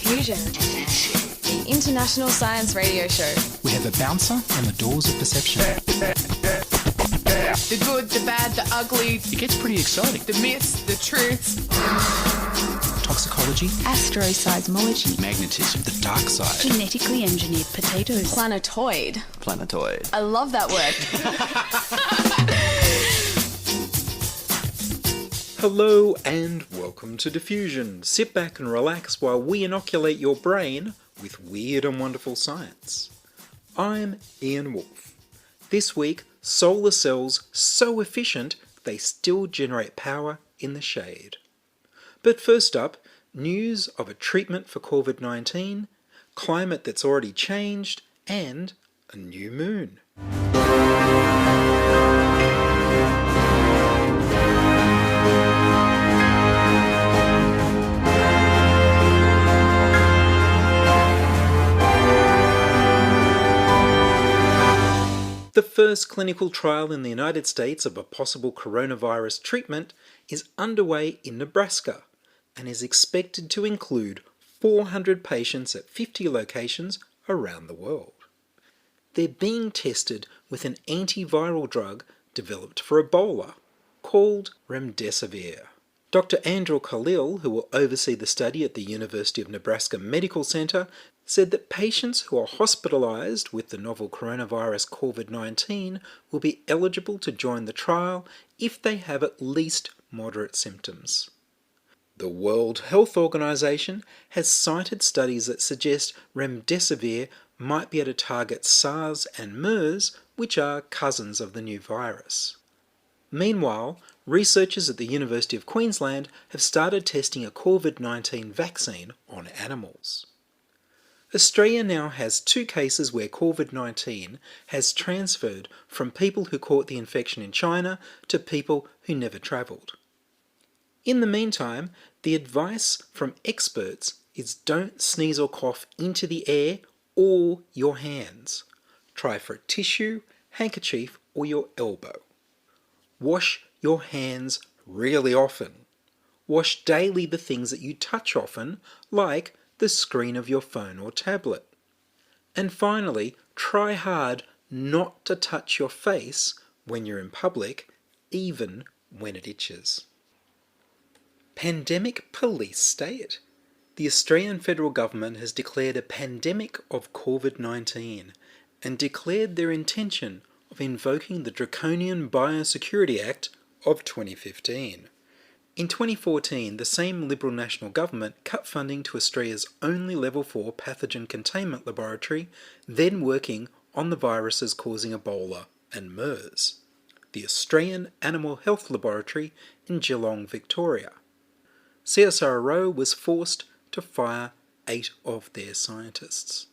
Diffusion, the international science radio show. We have a bouncer on the doors of perception. The good, the bad, the ugly. It gets pretty exciting. The myths, the truths. Toxicology. Astroseismology. Magnetism. The dark side. Genetically engineered potatoes. Planetoid. I love that word. Hello and welcome to Diffusion. Sit back and relax while we inoculate your brain with weird and wonderful science. I'm Ian Woolf. This week, solar cells so efficient they still generate power in the shade. But first up, news of a treatment for COVID-19, climate that's already changed, and a new moon. The first clinical trial in the United States of a possible coronavirus treatment is underway in Nebraska and is expected to include 400 patients at 50 locations around the world. They're being tested with an antiviral drug developed for Ebola called remdesivir. Dr. Andrew Khalil, who will oversee the study at the University of Nebraska Medical Center, said that patients who are hospitalized with the novel coronavirus COVID-19 will be eligible to join the trial if they have at least moderate symptoms. The World Health Organization has cited studies that suggest remdesivir might be able to target SARS and MERS, which are cousins of the new virus. Meanwhile, researchers at the University of Queensland have started testing a COVID-19 vaccine on animals. Australia now has 2 cases where COVID-19 has transferred from people who caught the infection in China to people who never travelled. In the meantime, the advice from experts is don't sneeze or cough into the air or your hands. Try for a tissue, handkerchief, or your elbow. Wash your hands really often. Wash daily the things that you touch often, like the screen of your phone or tablet. And finally, try hard not to touch your face when you're in public, even when it itches. Pandemic police state. The Australian federal government has declared a pandemic of COVID-19 and declared their intention of invoking the Draconian Biosecurity Act of 2015. In 2014, the same Liberal National Government cut funding to Australia's only Level 4 pathogen containment laboratory, then working on the viruses causing Ebola and MERS, the Australian Animal Health Laboratory in Geelong, Victoria. CSIRO was forced to fire 8 of their scientists.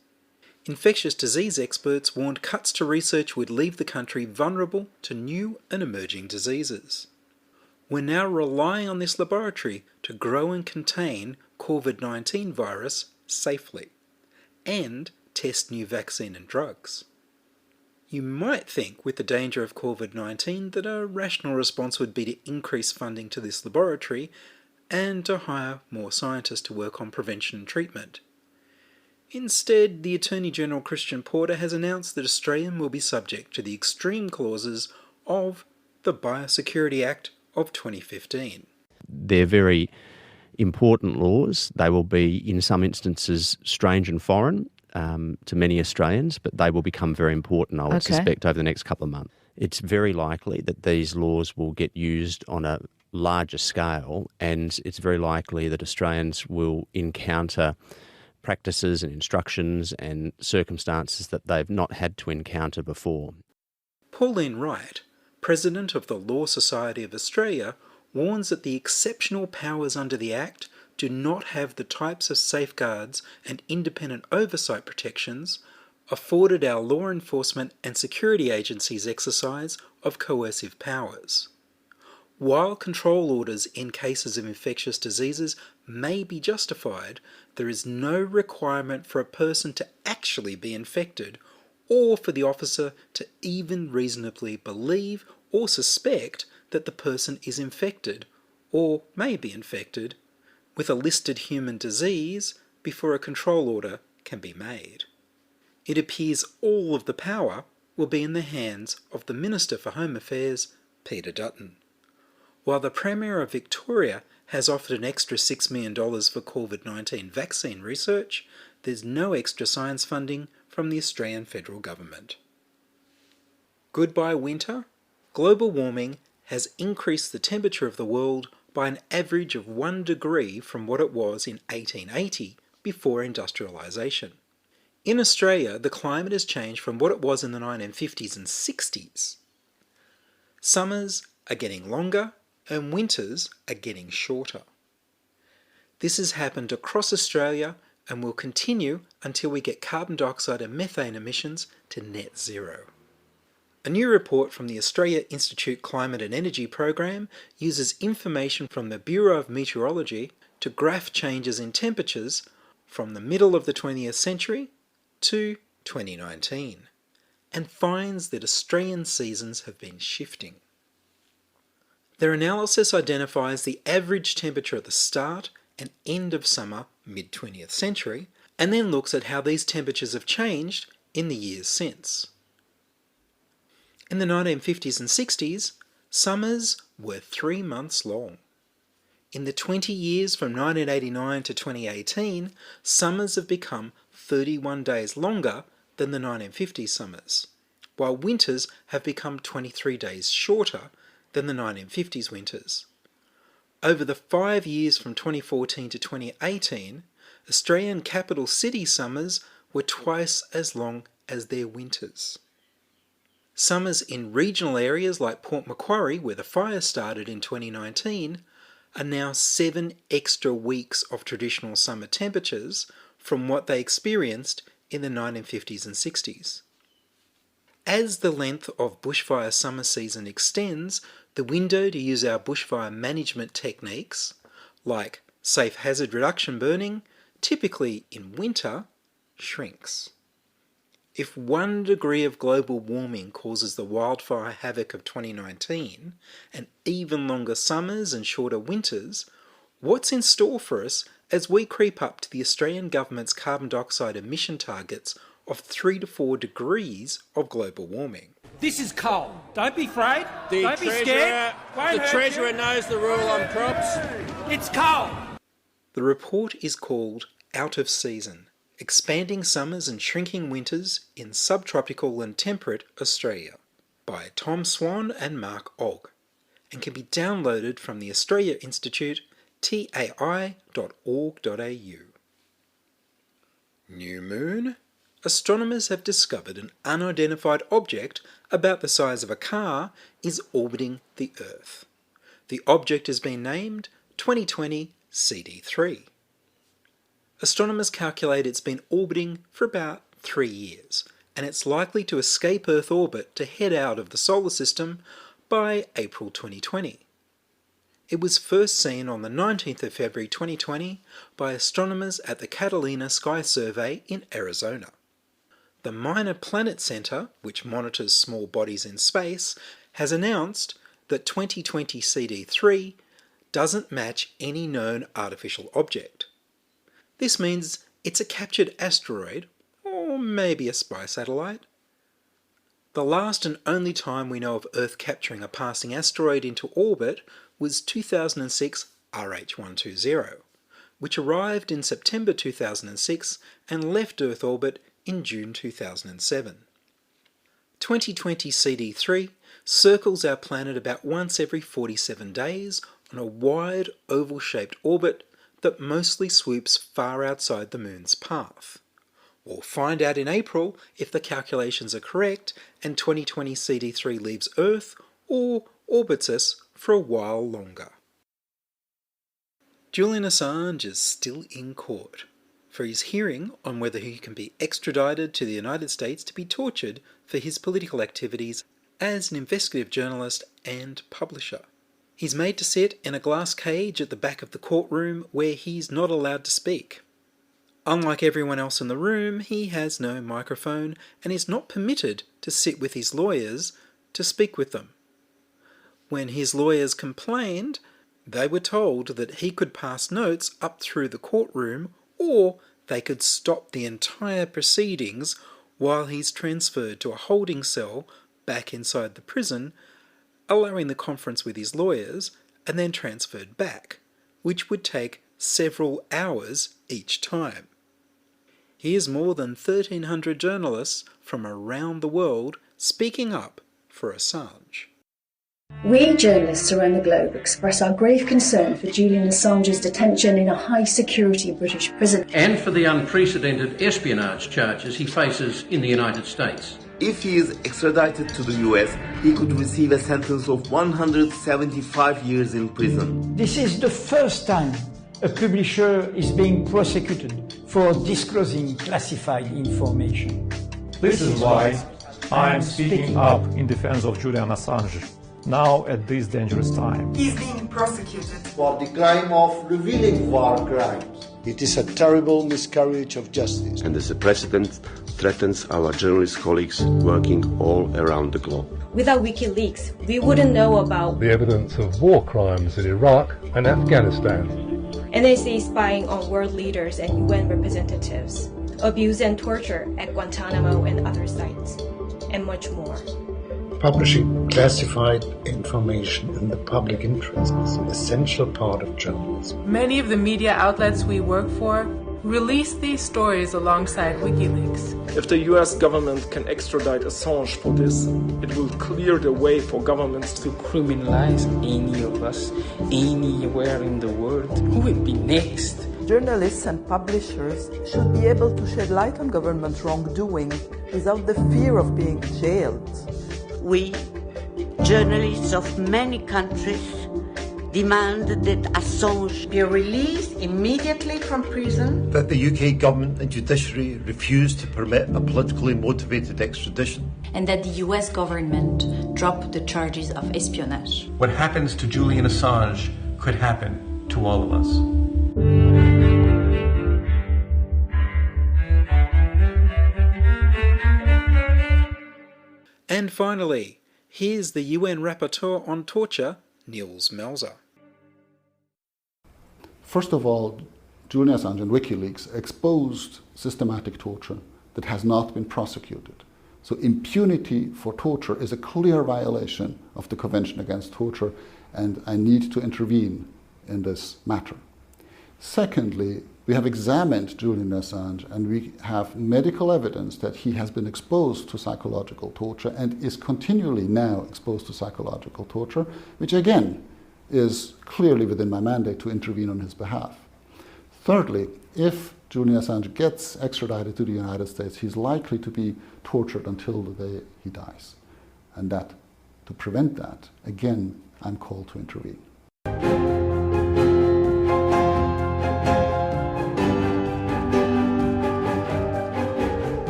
Infectious disease experts warned cuts to research would leave the country vulnerable to new and emerging diseases. We're now relying on this laboratory to grow and contain COVID-19 virus safely and test new vaccine and drugs. You might think with the danger of COVID-19 that a rational response would be to increase funding to this laboratory and to hire more scientists to work on prevention and treatment. Instead, the Attorney General Christian Porter has announced that Australia will be subject to the extreme clauses of the Biosecurity Act of 2015. They're very important laws. They will be, in some instances, strange and foreign to many Australians, but they will become very important, I would suspect, over the next couple of months. It's very likely that these laws will get used on a larger scale, and it's very likely that Australians will encounter practices and instructions and circumstances that they've not had to encounter before. Pauline Wright, President of the Law Society of Australia, warns that the exceptional powers under the Act do not have the types of safeguards and independent oversight protections afforded our law enforcement and security agencies' exercise of coercive powers. While control orders in cases of infectious diseases may be justified, there is no requirement for a person to actually be infected or for the officer to even reasonably believe or suspect that the person is infected, or may be infected, with a listed human disease before a control order can be made. It appears all of the power will be in the hands of the Minister for Home Affairs, Peter Dutton. While the Premier of Victoria has offered an extra $6 million for COVID-19 vaccine research, there's no extra science funding from the Australian federal government. Goodbye winter. Global warming has increased the temperature of the world by an average of 1 degree from what it was in 1880 before industrialisation. In Australia, the climate has changed from what it was in the 1950s and 60s. Summers are getting longer and winters are getting shorter. This has happened across Australia and will continue until we get carbon dioxide and methane emissions to net zero. A new report from the Australia Institute Climate and Energy Program uses information from the Bureau of Meteorology to graph changes in temperatures from the middle of the 20th century to 2019, and finds that Australian seasons have been shifting. Their analysis identifies the average temperature at the start and end of summer mid-20th century, and then looks at how these temperatures have changed in the years since. In the 1950s and 60s, summers were 3 months long. In the 20 years from 1989 to 2018, summers have become 31 days longer than the 1950s summers, while winters have become 23 days shorter than the 1950s winters. Over the 5 years from 2014 to 2018, Australian capital city summers were twice as long as their winters. Summers in regional areas like Port Macquarie, where the fire started in 2019, are now 7 extra weeks of traditional summer temperatures from what they experienced in the 1950s and 60s. As the length of bushfire summer season extends, the window to use our bushfire management techniques, like safe hazard reduction burning, typically in winter, shrinks. If 1 degree of global warming causes the wildfire havoc of 2019, and even longer summers and shorter winters, what's in store for us as we creep up to the Australian government's carbon dioxide emission targets of 3 to 4 degrees of global warming? This is coal. Don't be afraid. Don't be scared. The Treasurer knows the rule on crops. It's coal. The report is called Out of Season: Expanding Summers and Shrinking Winters in Subtropical and Temperate Australia, by Tom Swan and Mark Ogg, and can be downloaded from the Australia Institute, tai.org.au. New moon? Astronomers have discovered an unidentified object about the size of a car is orbiting the Earth. The object has been named 2020 CD3. Astronomers calculate it's been orbiting for about 3 years, and it's likely to escape Earth orbit to head out of the solar system by April 2020. It was first seen on the 19th of February 2020 by astronomers at the Catalina Sky Survey in Arizona. The Minor Planet Center, which monitors small bodies in space, has announced that 2020 CD3 doesn't match any known artificial object. This means it's a captured asteroid, or maybe a spy satellite. The last and only time we know of Earth capturing a passing asteroid into orbit was 2006 RH120, which arrived in September 2006 and left Earth orbit in June 2007. 2020 CD3 circles our planet about once every 47 days on a wide oval-shaped orbit that mostly swoops far outside the Moon's path. We'll find out in April if the calculations are correct and 2020 CD3 leaves Earth or orbits us for a while longer. Julian Assange is still in court for his hearing on whether he can be extradited to the United States to be tortured for his political activities as an investigative journalist and publisher. He's made to sit in a glass cage at the back of the courtroom where he's not allowed to speak. Unlike everyone else in the room, he has no microphone and is not permitted to sit with his lawyers to speak with them. When his lawyers complained, they were told that he could pass notes up through the courtroom or they could stop the entire proceedings while he's transferred to a holding cell back inside the prison, allowing the conference with his lawyers, and then transferred back, which would take several hours each time. Here's more than 1,300 journalists from around the world speaking up for Assange. We journalists around the globe express our grave concern for Julian Assange's detention in a high-security British prison. And for the unprecedented espionage charges he faces in the United States. If he is extradited to the US, he could receive a sentence of 175 years in prison. This is the first time a publisher is being prosecuted for disclosing classified information. This is why I am speaking up in defense of Julian Assange, now at this dangerous time. He is being prosecuted for the crime of revealing war crimes. It is a terrible miscarriage of justice. And as a precedent threatens our journalist colleagues working all around the globe. Without WikiLeaks, we wouldn't know about the evidence of war crimes in Iraq and Afghanistan, NSA spying on world leaders and UN representatives, abuse and torture at Guantanamo and other sites, and much more. Publishing classified information in the public interest is an essential part of journalism. Many of the media outlets we work for release these stories alongside WikiLeaks. If the US government can extradite Assange for this, it will clear the way for governments to criminalize any of us anywhere in the world. Who will be next? Journalists and publishers should be able to shed light on government wrongdoing without the fear of being jailed. We, journalists of many countries, demand that Assange be released immediately from prison, that the UK government and judiciary refuse to permit a politically motivated extradition, and that the US government drop the charges of espionage. What happens to Julian Assange could happen to all of us. And finally, here's the UN Rapporteur on Torture, Niels Melzer. First of all, Julian Assange and WikiLeaks exposed systematic torture that has not been prosecuted. So impunity for torture is a clear violation of the Convention Against Torture, and I need to intervene in this matter. Secondly, we have examined Julian Assange and we have medical evidence that he has been exposed to psychological torture and is continually now exposed to psychological torture, which again is clearly within my mandate to intervene on his behalf. Thirdly, if Julian Assange gets extradited to the United States, he's likely to be tortured until the day he dies. And that, to prevent that, again, I'm called to intervene.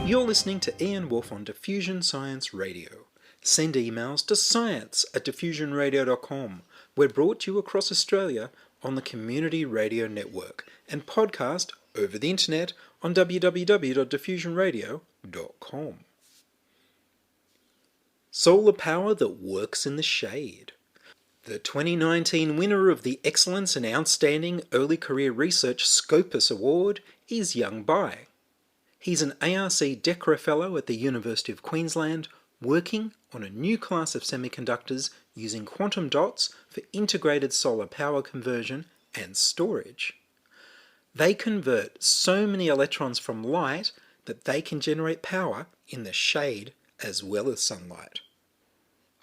You're listening to Ian Woolf on Diffusion Science Radio. Send emails to science@diffusionradio.com. We're brought to you across Australia on the Community Radio Network and podcast over the internet on www.diffusionradio.com. Solar power that works in the shade. The 2019 winner of the Excellence in Outstanding Early Career Research Scopus Award is Young Bai. He's an ARC DECRA Fellow at the University of Queensland, working on a new class of semiconductors using quantum dots for integrated solar power conversion and storage. They convert so many electrons from light that they can generate power in the shade as well as sunlight.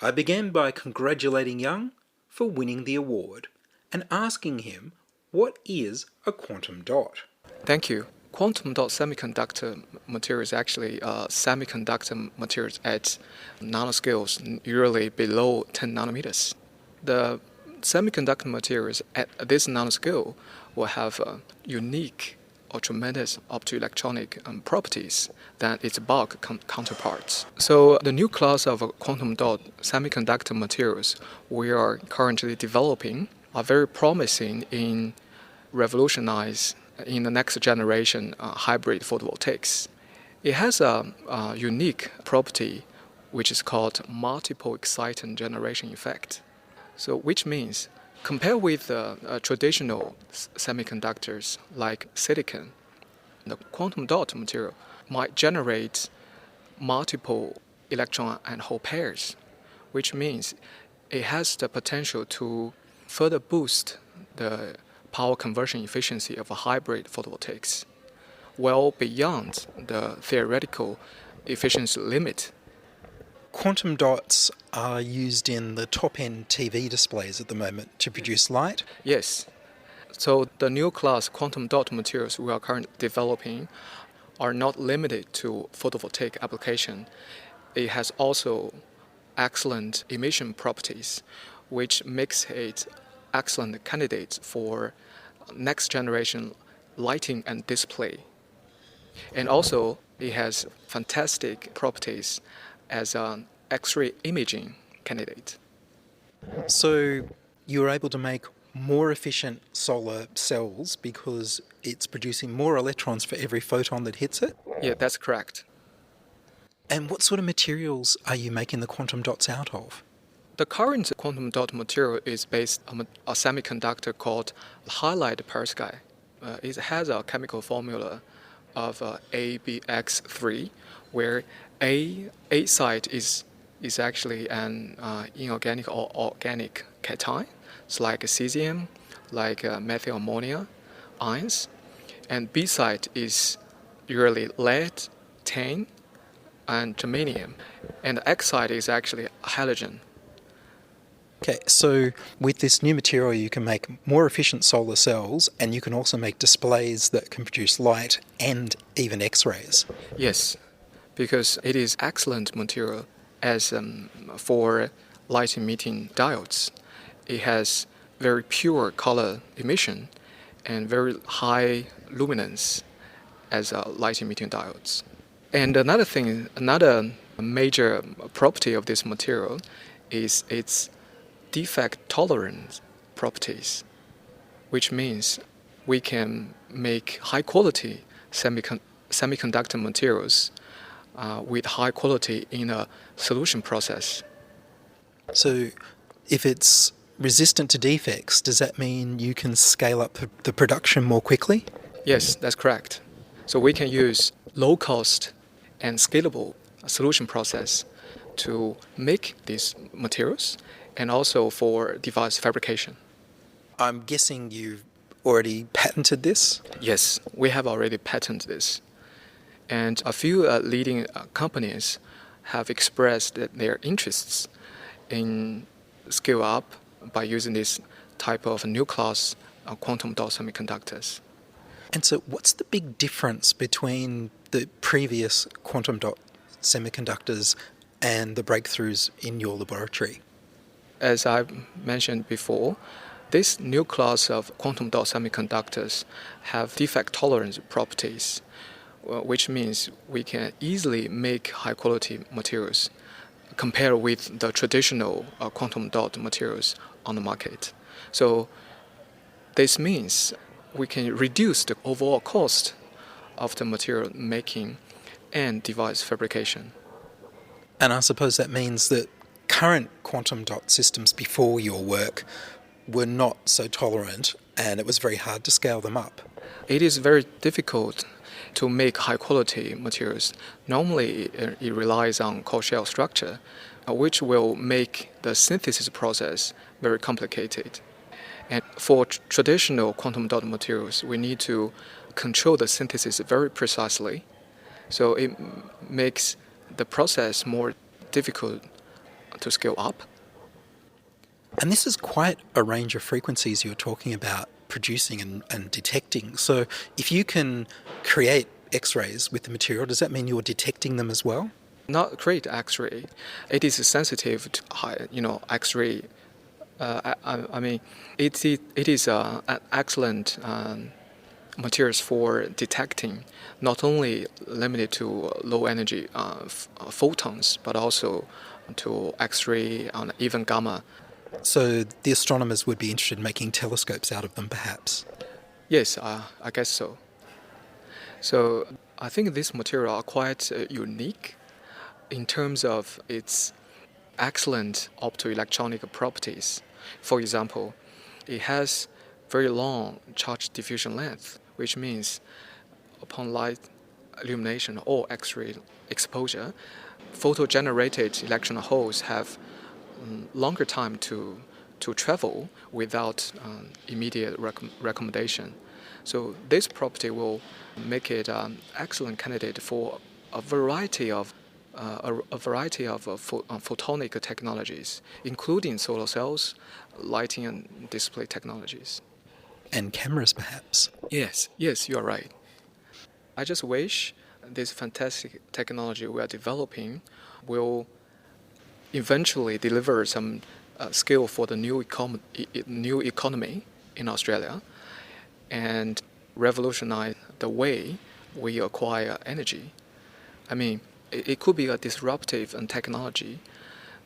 I began by congratulating Young for winning the award and asking him what is a quantum dot. Thank you. Quantum dot semiconductor material is actually semiconductor materials at nanoscales, usually below 10 nanometers. The semiconductor materials at this nanoscale will have unique or tremendous optoelectronic properties than its bulk counterparts. So the new class of quantum dot semiconductor materials we are currently developing are very promising in revolutionize in the next generation hybrid photovoltaics. It has a unique property which is called multiple exciton generation effect. So which means, compared with traditional semiconductors like silicon, the quantum dot material might generate multiple electron and hole pairs, which means it has the potential to further boost the power conversion efficiency of a hybrid photovoltaics, well beyond the theoretical efficiency limit. Quantum dots are used in the top-end TV displays at the moment to produce light? Yes. So the new class quantum dot materials we are currently developing are not limited to photovoltaic application. It has also excellent emission properties, which makes it excellent candidate for next generation lighting and display. And also, it has fantastic properties as an X-ray imaging candidate. So you're able to make more efficient solar cells because it's producing more electrons for every photon that hits it? Yeah, that's correct. And what sort of materials are you making the quantum dots out of? The current quantum dot material is based on a semiconductor called halide perovskite. It has a chemical formula of ABX3, where A site is actually an inorganic or organic cation. It's like cesium, like methyl ammonia ions. And B site is usually lead, tin, and germanium. And the X site is actually halogen. Okay, so with this new material you can make more efficient solar cells and you can also make displays that can produce light and even X-rays. Yes, because it is excellent material as for light-emitting diodes. It has very pure color emission and very high luminance as light-emitting diodes. And another major property of this material is its defect-tolerant properties, which means we can make high-quality semiconductor materials with high quality in a solution process. So if it's resistant to defects, does that mean you can scale up the production more quickly? Yes, that's correct. So we can use low-cost and scalable solution process to make these materials and also for device fabrication. I'm guessing you've already patented this? Yes, we have already patented this. And a few leading companies have expressed their interests in scale up by using this type of new class quantum dot semiconductors. And so what's the big difference between the previous quantum dot semiconductors and the breakthroughs in your laboratory? As I mentioned before, this new class of quantum dot semiconductors have defect tolerance properties, which means we can easily make high quality materials compared with the traditional quantum dot materials on the market. So this means we can reduce the overall cost of the material making and device fabrication. And I suppose that means that current quantum dot systems before your work were not so tolerant and it was very hard to scale them up. It is very difficult to make high quality materials. Normally it relies on cold shell structure, which will make the synthesis process very complicated. And for traditional quantum dot materials, we need to control the synthesis very precisely. So it makes the process more difficult to scale up. And this is quite a range of frequencies you're talking about producing and detecting. So if you can create X-rays with the material, does that mean you're detecting them as well? Not create X-ray. It is sensitive to high, X-ray. It is an excellent materials for detecting, not only limited to low energy photons, but also to X-ray and even gamma. So the astronomers would be interested in making telescopes out of them, perhaps? Yes, I guess so. So I think this material are quite unique in terms of its excellent optoelectronic properties. For example, it has very long charge diffusion length, which means upon light illumination or X-ray exposure, photo-generated electron holes have longer time to travel without immediate recommendation. So this property will make it an excellent candidate for a variety of photonic technologies, including solar cells, lighting and display technologies. And cameras, perhaps. Yes, you are right. I just wish this fantastic technology we are developing will eventually deliver some skill for the new economy in Australia and revolutionize the way we acquire energy. I mean, it could be a disruptive technology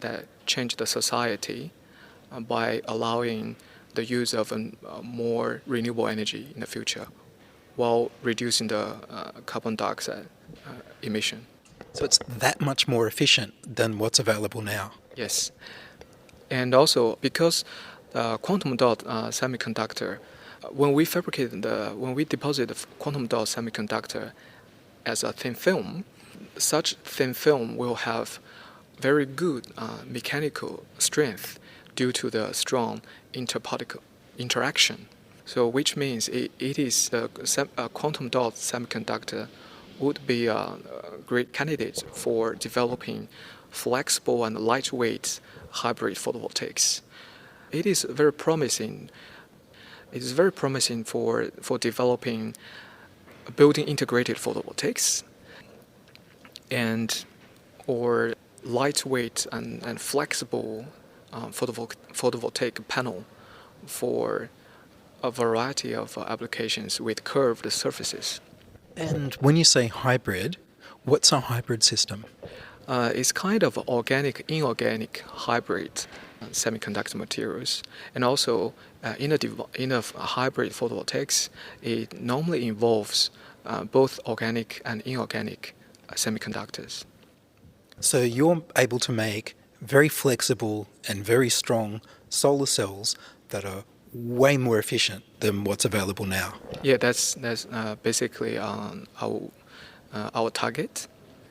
that change the society by allowing the use of more renewable energy in the future while reducing the carbon dioxide emission. So it's that much more efficient than what's available now? Yes. And also because the quantum dot semiconductor, when we deposit the quantum dot semiconductor as a thin film, such thin film will have very good mechanical strength due to the strong interparticle interaction. So which means a quantum dot semiconductor would be a great candidate for developing flexible and lightweight hybrid photovoltaics. It is very promising. It is very promising for developing building integrated photovoltaics or lightweight and flexible photovoltaic panel for a variety of applications with curved surfaces. And when you say hybrid, what's a hybrid system? It's kind of organic-inorganic hybrid semiconductor materials. And also, in a hybrid photovoltaics, it normally involves both organic and inorganic semiconductors. So you're able to make very flexible and very strong solar cells that are way more efficient than what's available now. Yeah, that's basically our target.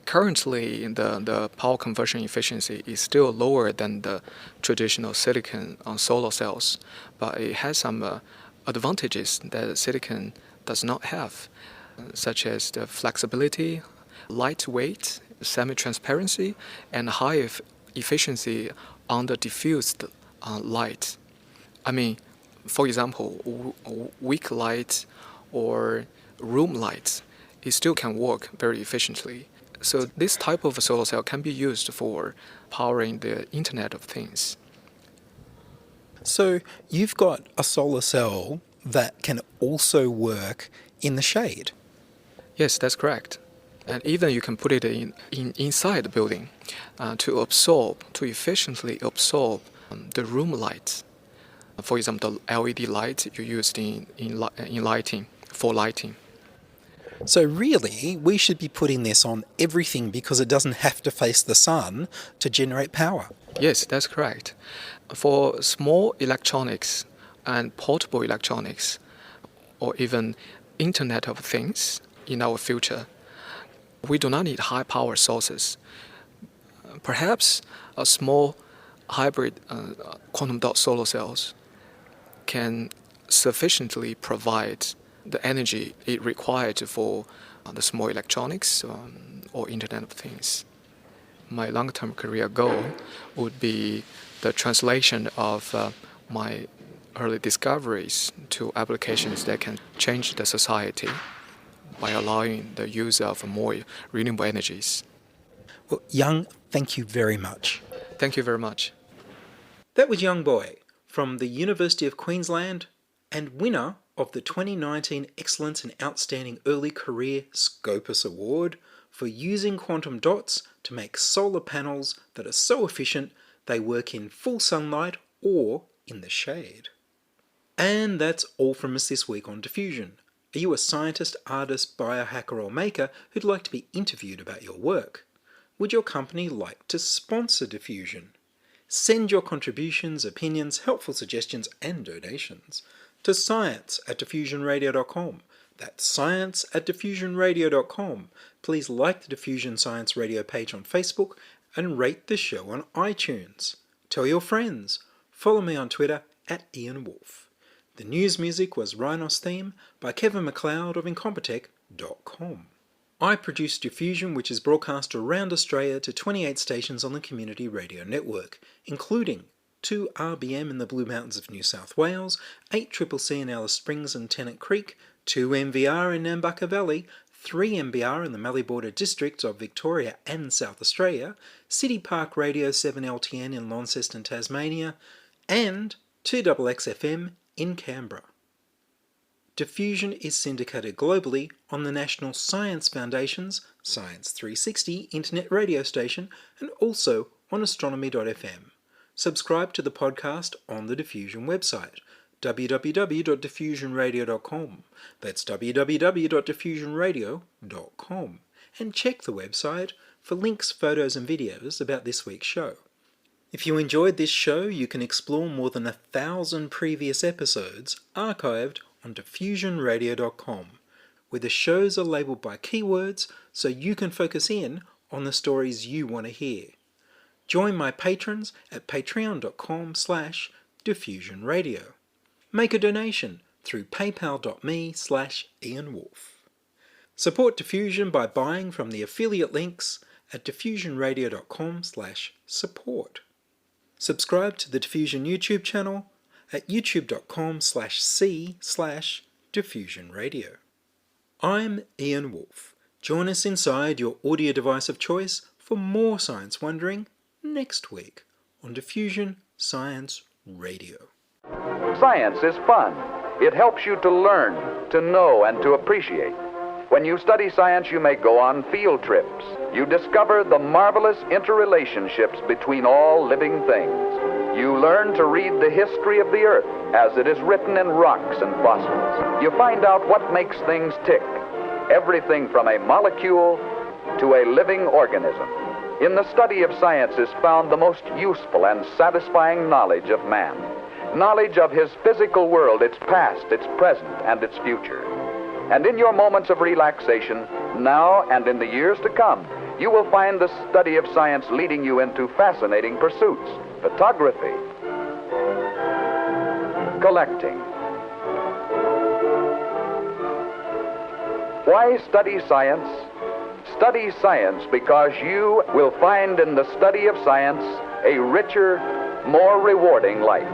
Currently, the power conversion efficiency is still lower than the traditional silicon solar cells, but it has some advantages that silicon does not have, such as the flexibility, lightweight, semi-transparency, and high efficiency on the diffused light. I mean, for example, weak light or room light, it still can work very efficiently. So this type of solar cell can be used for powering the Internet of Things. So you've got a solar cell that can also work in the shade? Yes, that's correct. And even you can put it inside the building to efficiently absorb the room light. For example, the LED light you used in lighting, for lighting. So really, we should be putting this on everything because it doesn't have to face the sun to generate power. Yes, that's correct. For small electronics and portable electronics, or even Internet of Things in our future, we do not need high power sources. Perhaps a small hybrid quantum dot solar cells can sufficiently provide the energy it required for the small electronics or Internet of Things. My long-term career goal would be the translation of my early discoveries to applications that can change the society by allowing the use of more renewable energies. Well, Young, thank you very much. Thank you very much. That was Young Boy from the University of Queensland and winner of the 2019 Excellence and Outstanding Early Career Scopus Award for using quantum dots to make solar panels that are so efficient they work in full sunlight or in the shade. And that's all from us this week on Diffusion. Are you a scientist, artist, biohacker or maker who'd like to be interviewed about your work? Would your company like to sponsor Diffusion? Send your contributions, opinions, helpful suggestions and donations to science@diffusionradio.com. That's science@diffusionradio.com. Please like the Diffusion Science Radio page on Facebook and rate the show on iTunes. Tell your friends. Follow me on Twitter @Ian Woolf. The news music was Rhinos Theme by Kevin MacLeod of Incompetech.com. I produce Diffusion, which is broadcast around Australia to 28 stations on the Community Radio Network, including 2 RBM in the Blue Mountains of New South Wales, 8CCC in Alice Springs and Tennant Creek, 2 MVR in Nambucca Valley, 3 MBR in the Mallee Border districts of Victoria and South Australia, City Park Radio 7LTN in Launceston, Tasmania, and 2XXFM in Canberra. Diffusion is syndicated globally on the National Science Foundation's Science 360 internet radio station and also on astronomy.fm. Subscribe to the podcast on the Diffusion website, www.diffusionradio.com. That's www.diffusionradio.com. And check the website for links, photos and videos about this week's show. If you enjoyed this show, you can explore more than 1,000 previous episodes archived on diffusionradio.com, where the shows are labelled by keywords so you can focus in on the stories you want to hear. Join my patrons at patreon.com/diffusionradio. Make a donation through paypal.me/IanWolf. Support Diffusion by buying from the affiliate links at diffusionradio.com/support. Subscribe to the Diffusion YouTube channel at youtube.com/c/diffusionradio. I'm Ian Woolf. Join us inside your audio device of choice for more science wondering next week on Diffusion Science Radio. Science is fun. It helps you to learn, to know, and to appreciate. When you study science, you may go on field trips. You discover the marvelous interrelationships between all living things. You learn to read the history of the Earth as it is written in rocks and fossils. You find out what makes things tick, everything from a molecule to a living organism. In the study of science is found the most useful and satisfying knowledge of man. Knowledge of his physical world, its past, its present, and its future. And in your moments of relaxation, now and in the years to come, you will find the study of science leading you into fascinating pursuits. Photography, collecting. Why study science? Study science because you will find in the study of science a richer, more rewarding life.